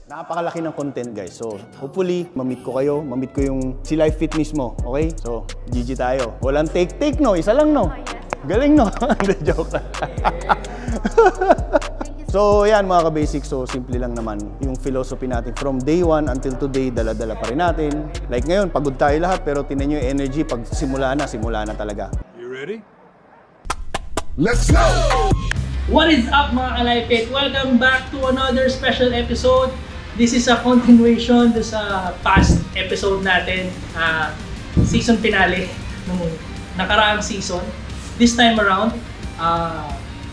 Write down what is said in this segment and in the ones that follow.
Napakalaki ng content guys. So, hopefully, ma-meet ko kayo. Ma-meet ko yung si Life Fit mismo. Okay? So, GG tayo. Walang take-take, no? Isa lang, no? Galing, no? Hindi, joke lang. So, yan mga ka-basic. So, simple lang naman yung philosophy natin. From day 1 until today, dala-dala pa rin natin. Like ngayon, pagod tayo lahat, pero tinan nyo yung energy. Pag simula na talaga. You ready? Let's go! What is up mga ka-Life Fit? Welcome back to another special episode. This is a continuation do sa past episode natin, season finale ng nakaraang season. This time around,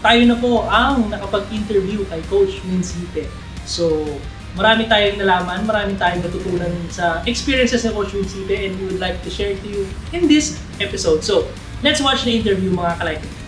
tayo na po ang nakapag-interview kay Coach Winsite. So, marami tayong nalaman, marami tayong natutunan sa experiences ni Coach Winsite, and we would like to share to you in this episode. So, let's watch the interview mga ka-Life Fit.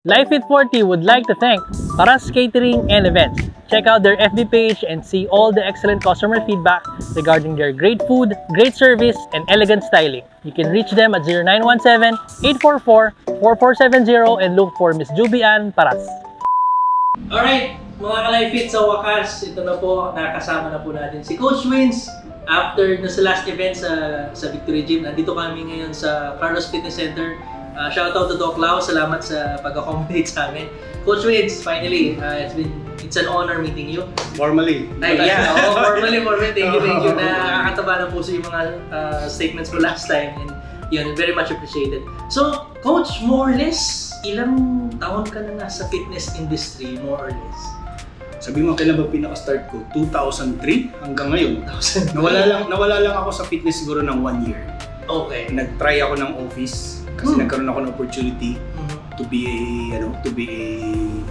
Life Fit 40 would like to thank Paras Catering and Events. Check out their FB page and see all the excellent customer feedback regarding their great food, great service, and elegant styling. You can reach them at 0917-844-4470 and look for Miss Jubian Paras. Alright, mga ka-Life Fit, sa wakas, ito na po, nakasama na po natin si Coach Wins. After na sa last event sa Victory Gym, nandito kami ngayon sa Carlos Fitness Center. Shoutout to Doc Lau, salamat sa pag-accommodate sa amin. Coach Wins, finally, it's an honor meeting you. Formally. Formally. Thank you. Nakakataba ng puso yung mga statements mo last time, and yun, very much appreciated. So, Coach, more or less, ilang taon ka na sa fitness industry, more or less? Sabi mo, kailan ba pinaka-start ko? 2003 hanggang ngayon. Nawala lang ako sa fitness siguro ng 1 year. Okay. Nag-try ako ng office kasi nagkaroon ako ng opportunity to be a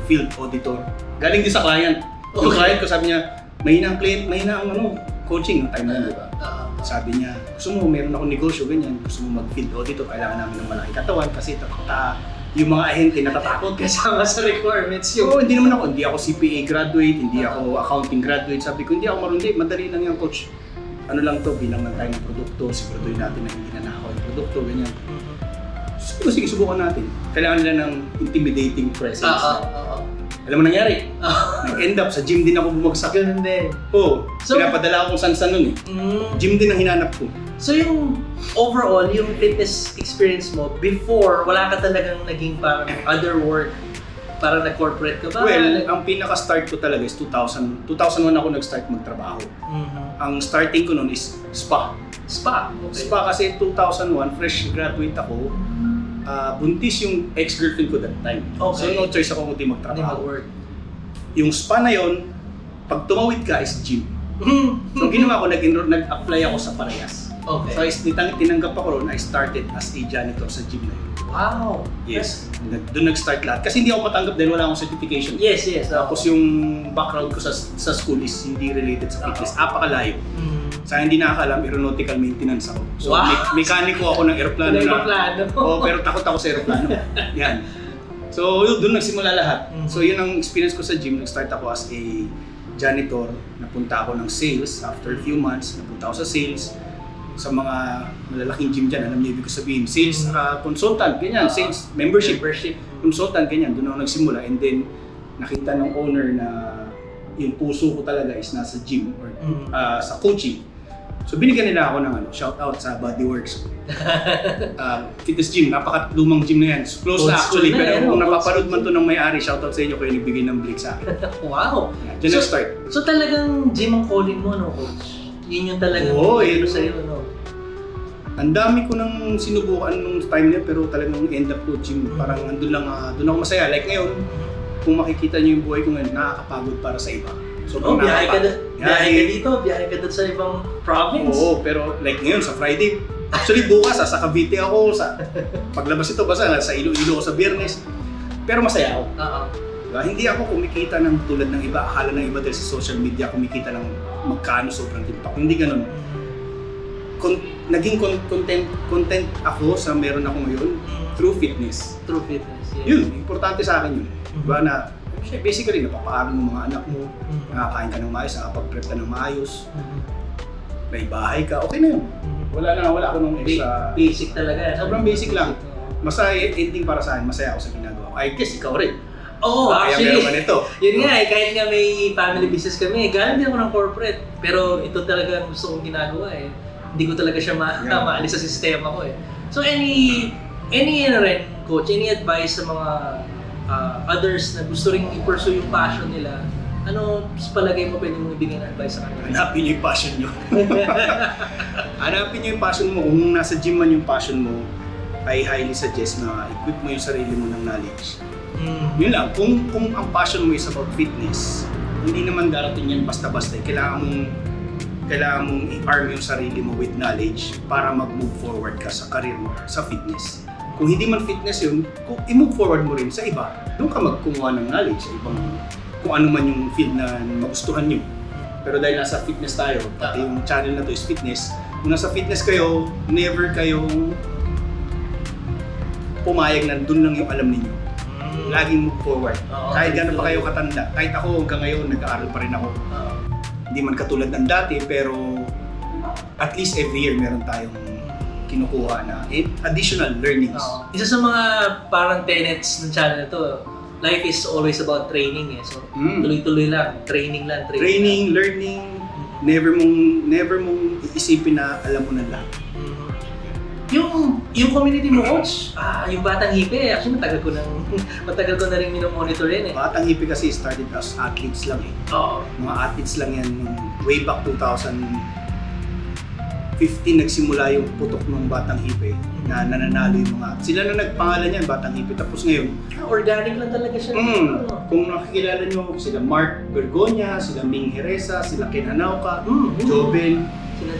field auditor. Galing din sa client. Okay. Yung client ko sabi niya, mahina ang coaching ng time na yun, diba? Sabi niya, gusto mo, meron akong negosyo, ganyan. Gusto mo mag-field auditor, kailangan namin ng malaking katawan kasi yung mga ahente natatakot. Kasama sa requirements yun. Hindi ako CPA graduate, hindi ako accounting graduate. Sabi ko, hindi ako marundi, madali lang yan, coach. Ano lang to, bilang lang tayo ng produkto, siguraduhin natin na hindi na nakakaw yung produkto, ganyan. Sige, subukan natin. Kailangan nila ng intimidating presence. Alam mo nangyari? Nag-end up, sa gym din ako bumagsak. Ganun din. Oo, pinapadala ako kung saan-saan nun eh. Gym din ang hinanap ko. So yung overall, yung fitness experience mo, before, wala ka talagang naging parang other work, parang na-corporate ka ba? Well, ang pinaka-start ko talaga is 2001 ako nag-start magtrabaho. Ang starting ko nun is spa. Spa? Okay. Spa kasi 2001, fresh graduate ako. Buntis yung ex-girlfriend ko that time. Okay. So no choice ako kundi magtrabaho. Mag-work. Yung spa na yon, pag tumawid ka is gym. So ginawa ko, nag-apply ako sa parehas. Okay. So tinanggap ako ron, I started as a janitor sa gym na yun. Wow! Yes. Doon nag-start lahat. Kasi hindi ako matanggap dahil wala akong certification. Yes. Tapos yung background ko sa school is hindi related sa fitness. Apakalayo. Sa hindi nakakalam, aeronautical maintenance ako. So, mekaniko ako ng aeroplano pero takot ako sa aeroplano. Yan. So, doon nagsimula lahat. So, yun ang experience ko sa gym. Nag-start ako as a janitor. Napunta ako ng sales. After a few months, napunta ako sa sales. Sa mga malalaking gym dyan, alam niyo ibig sabihin. Sales consultant, ganyan. Sales membership. Consultant, ganyan. Doon ako nagsimula. And then, nakita ng owner na yung puso ko talaga is nasa gym or sa coaching. So binigyan nila ako ng shout out sa Bodyworks. Fitness gym, napakalumang gym na yan. Close na actually, pero kung napapanood man to ng may-ari, shout out sa inyo kayo nagbigay ng break sa akin. Wow! Diyan nag-start. So talagang gym ang calling mo, no, coach? Yun yung talagang sa'yo, no? Ang dami ko nang sinubukan nung time niya, pero talagang end up ko gym. Parang doon ako masaya. Like ngayon, kung makikita niyo yung buhay ko ngayon, nakakapagod para sa iba. So, biyahe ka dito, biyahe ka doon sa ibang province. Oo, pero like ngayon sa Friday, actually bukas sa Cavite ako, paglabas ito basta sa Iloilo ako sa Biyernes. Pero masaya ako. Diba? Hindi ako kumikita ng tulad ng iba. Akala ng iba dahil sa social media kumikita ng magkano sobrang TikTok. Hindi ganun. Naging content ako sa meron ako ngayon through fitness. Through fitness, yes. Yun, importante sa akin yun. Diba na, basically, napapaaral mo mga anak mo, nakakain ka ng maayos, nakapag-prep ka ng maayos, may bahay ka, okay na yun. Wala ako nung extra. Basic talaga. Sobrang basic lang. Masaya, ending para sa akin, masaya ako sa ginagawa ko. I guess ikaw rin. Oo, actually, yun ito. nga kahit nga may family business kami, galing din ako ng corporate. Pero ito talaga gusto kong ginagawa Hindi ko talaga siya maalis sa sistema ko So any rin, coach, any advice sa mga others na gusto rin i-pursue yung passion nila, ano sa palagay mo pwede mong ibigay na advice sa kanila? Hanapin niyo yung passion niyo. Hanapin niyo yung passion mo. Kung nasa gym man yung passion mo, I highly suggest na equip mo yung sarili mo ng knowledge. Yun lang, kung ang passion mo is about fitness, hindi naman darating yan basta-basta. Kailangan mong i-arm yung sarili mo with knowledge para mag-move forward ka sa career mo, sa fitness. Kung hindi man fitness yun, i-move forward mo rin sa iba. Doon ka magkumuha ng knowledge sa ibang kung ano man yung field na magustuhan nyo. Pero dahil nasa fitness tayo, pati yung channel na to is fitness, kung nasa fitness kayo, never kayong pumayag na doon lang yung alam ninyo. Laging move forward. Kahit gano'n pa kayo katanda. Kahit ako hanggang ngayon, nag-aaral pa rin ako. Hindi man katulad ng dati, pero at least every year meron tayong kinukuha na additional learnings. Isa sa mga parang tenets ng channel na to, life is always about training So tuloy-tuloy lang, training lang. Training, learning, never mong iisipin na alam mo na lahat. Yung community mo, coach, yung Batang Hipe, actually matagal ko na rin minomonitor yan Batang Hipe kasi started as athletes lang Oo. Mga athletes lang yan way back 2015 nagsimula yung putok ng Batang Hipe na nananalo yung mga sila na nagpangalan yan, Batang Hipe. Tapos ngayon, organic lang talaga siya. Kung nakikilala nyo, sila Mark Bergonia, sila Ming Heresa, sila Ken Hanauka, Joven.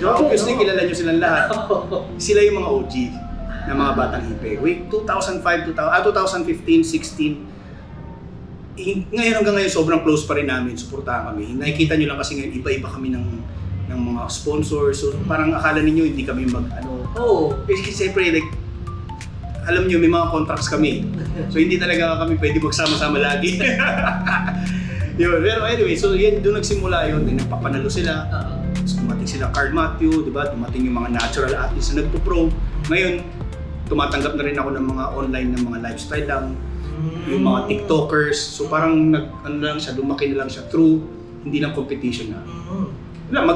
Obviously, kilala nyo silang lahat. Sila yung mga OG na mga Batang Hipe. 2015, 16. Ngayon hanggang ngayon, sobrang close pa rin namin. Suportahan kami. Nakikita nyo lang kasi ngayon, iba-iba kami ng mga sponsors. So parang akala ninyo hindi kami Kasi siyempre, like, alam nyo, may mga contracts kami. So hindi talaga kami pwede magsama-sama lagi. Yun. Pero anyway, so yan, doon nagsimula yun. Nagpapanalo sila. Dumating sila Carl Matthew, diba? Dumating yung mga natural athletes na nagpo-pro. Ngayon, tumatanggap na rin ako ng mga online ng mga lifestyle lang. Yung mga TikTokers. So parang lumaki na lang siya through, hindi lang competition na.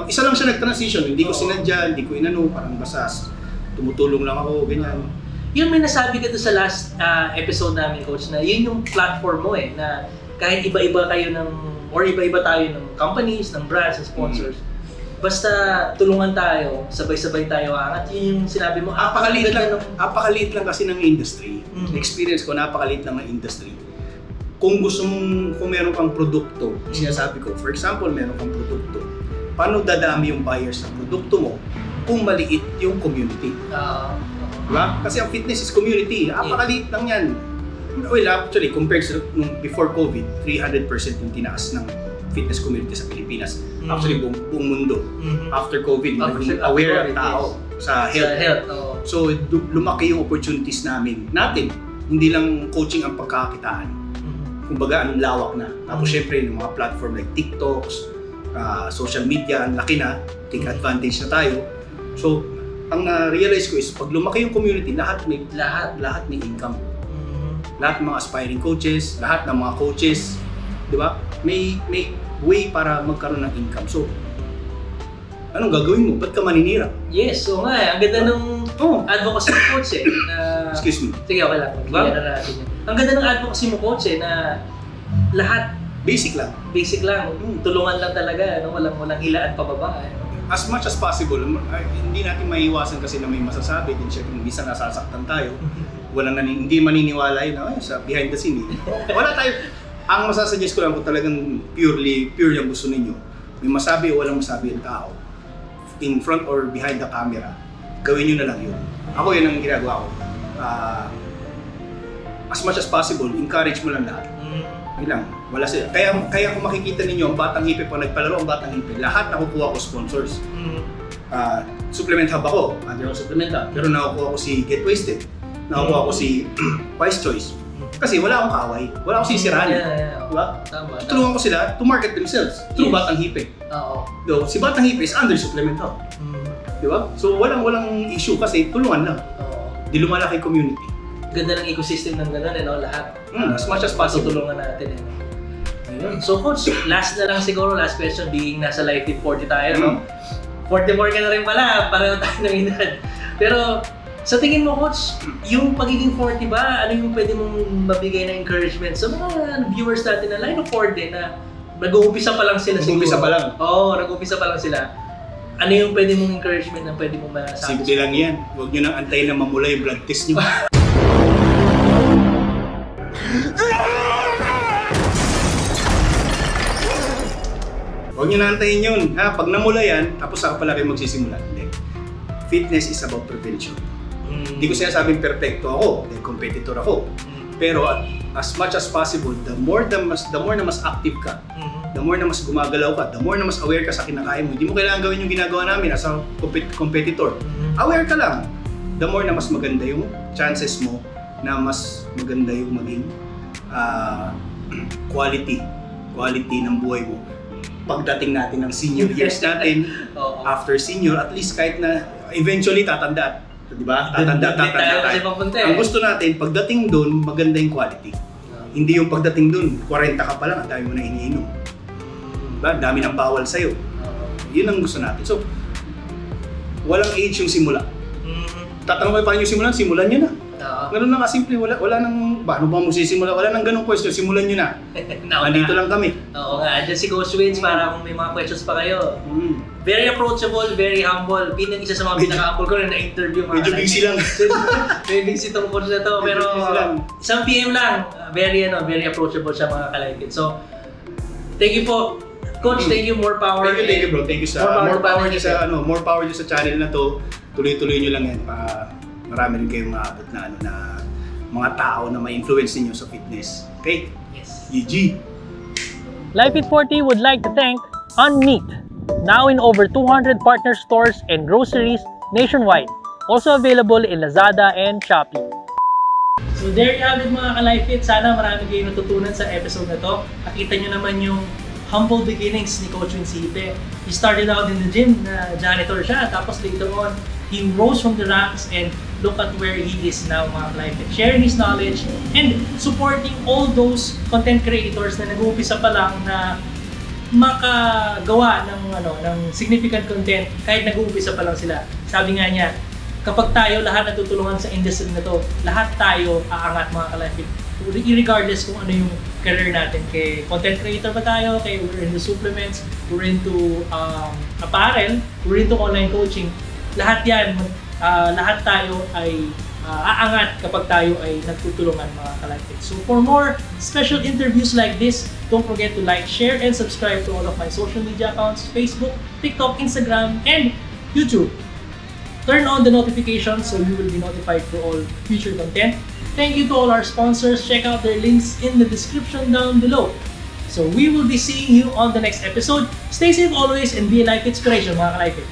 Isa lang siya nag-transition. Hindi ko sinadya, hindi ko parang basta tumutulong lang ako, ganyan. Yung may nasabi ka doon sa last episode namin, coach, na yun yung platform mo na kahit iba-iba kayo iba-iba tayo ng companies, ng brands, ng sponsors, basta tulungan tayo, sabay-sabay tayo angat. Yun yung sinabi mo, napakaliit lang kasi ng industry. Experience ko, napakaliit lang ng industry. Kung meron kang produkto, sinasabi ko, for example, meron kang produkto, paano dadami yung buyers ng produkto mo kung maliit yung community? Diba? Kasi ang fitness is community. Napakaliit lang yan. Well, actually, compared to before COVID, 300% yung tinaas ng fitness community sa Pilipinas. Actually, buong mundo. After COVID, naging aware ang tao sa health. So, lumaki yung opportunities natin. Hindi lang coaching ang pagkakakitaan. Kumbaga, ang lawak na. Tapos, syempre, yung mga platform like TikToks, social media, ang laki na. Take advantage na tayo. So, ang na-realize ko is, pag lumaki yung community, lahat may income. Lahat ng mga aspiring coaches, lahat ng mga coaches, di ba? May way para magkaroon ng income. So, anong gagawin mo? Ba't ka maninira? Yes, so nga. Ang ganda ng advocacy mo, coach Excuse me. Sige, okay lang. Ang ganda ng advocacy mo, coach na lahat basic lang. Tulungan lang talaga. Walang hilaan pababa. As much as possible, hindi natin maiiwasan kasi na may masasabi. Din syempre, minsan nasasaktan tayo. Hindi maniniwala yun sa behind the scene. Wala tayo. Ang masasuggest ko lang kung talagang pure yung gusto ninyo, may masabi o walang masabi yung tao, in front or behind the camera, gawin nyo na lang yun. Ako yun ang ginagawa ko. As much as possible, encourage mo lang lahat. Yun lang. Wala sila. Kaya kung makikita ninyo, ang Batang Hipe, pag nagpalaro ang Batang Hipe, lahat nakukuha ko sponsors. Supplement hub ako, hindi ako supplement hub. Pero nakukuha ko si Get Wasted. Nakukuha ko si Wise Choice. Kasi wala akong kaaway. Wala akong sisirahan. Diba? Tulungan ko sila to market themselves through Batang Hipe. So, si Batang Hipe is under supplement hub. Diba? So walang issue kasi tulungan lang. Di lumalaki community. Ganda ng ecosystem ng gano'n, lahat. As much as possible. Tutulungan natin. Ayun. So coach, last na lang siguro, last question being nasa Life Fit 40 tayo, no? 44 ka na rin pala, pareho tayo ng edad. Pero sa tingin mo coach, yung pagiging 40 ba, ano yung pwede mong mabigay na encouragement sa mga viewers natin na line of 40 na nag-uumpisa pa lang sila siguro? Nag-uumpisa pa lang? Oo, nag-uumpisa pa lang sila. Ano yung pwede mong encouragement na pwede mong masabi? Simple lang yan. Huwag nyo nang antayin na mamula yung blood test nyo. Huwag nyo na antayin yun. Pag namula yan, tapos saka pala kayo magsisimula. Hindi. Fitness is about prevention. Hindi ko sinasabing perfecto ako, dahil competitor ako. Pero as much as possible, the more na mas active ka, the more na mas gumagalaw ka, the more na mas aware ka sa kinakain mo. Hindi mo kailangan gawin yung ginagawa namin as a competitor. Aware ka lang. The more na mas maganda yung chances mo na mas maganda yung maging quality ng buhay mo. Pagdating natin ng senior years natin, after senior, at least kahit na eventually tatanda. Diba? Tatanda tayo. Ang gusto natin, pagdating dun, maganda yung quality. Hindi yung pagdating dun, 40 ka pa lang, ang dami mo na iniinom. Diba? Dami ng bawal sa'yo. Yun ang gusto natin. So, walang age yung simula. Tatanong kayo paano yung simulan? Simulan nyo na. Ganun na kasimple. Wala nang, paano ba magsisimula? Wala nang ganung question. Simulan nyo na. Nandito lang kami. Oo nga. Dyan si Coach Wins para kung may mga questions pa kayo. Very approachable, very humble. Pinang isa sa mga pinaka-humble ko na na-interview. Medyo busy lang. Very busy itong coach na to. Pero isang PM lang. Very approachable siya mga kalipit. So, thank you po. Coach, thank you. More power. Thank you bro. Thank you sa more power niyo sa channel na to. Tuloy-tuloy niyo lang yan. Marami rin kayong maabot na mga tao na ma-influence ninyo sa fitness. Okay? Yes. GG! Life Fit 40 would like to thank Unneat, now in over 200 partner stores and groceries nationwide. Also available in Lazada and Shopee. So there you have it mga ka-Life Fit. Sana marami kayong natutunan sa episode na to. Nakita nyo naman yung humble beginnings ni Coach Wins Hipe. He started out in the gym na janitor siya. Tapos later on, he rose from the ranks and look at where he is now mga ka-Life Fit. Sharing his knowledge and supporting all those content creators na nag-uumpisa pa lang na makagawa ng significant content kahit nag-uumpisa pa lang sila. Sabi nga niya, kapag tayo lahat natutulungan sa industry na to, lahat tayo aangat mga ka-Life Fit. Regardless kung ano yung career natin. Kay content creator ba tayo, kay we're into supplements, we're into apparel, we're into online coaching. Lahat yan, lahat tayo ay aangat kapag tayo ay nagtutulungan mga ka-Life Fit. So for more special interviews like this, don't forget to like, share, and subscribe to all of my social media accounts, Facebook, TikTok, Instagram, and YouTube. Turn on the notifications so you will be notified for all future content. Thank you to all our sponsors. Check out their links in the description down below. So we will be seeing you on the next episode. Stay safe always and be a life inspiration mga ka-Life Fit.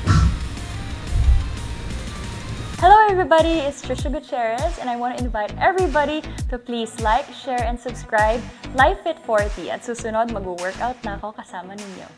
Hello everybody, it's Trisha Gutierrez and I want to invite everybody to please like, share, and subscribe Life Fit 40 at susunod mag-workout na ako kasama ninyo.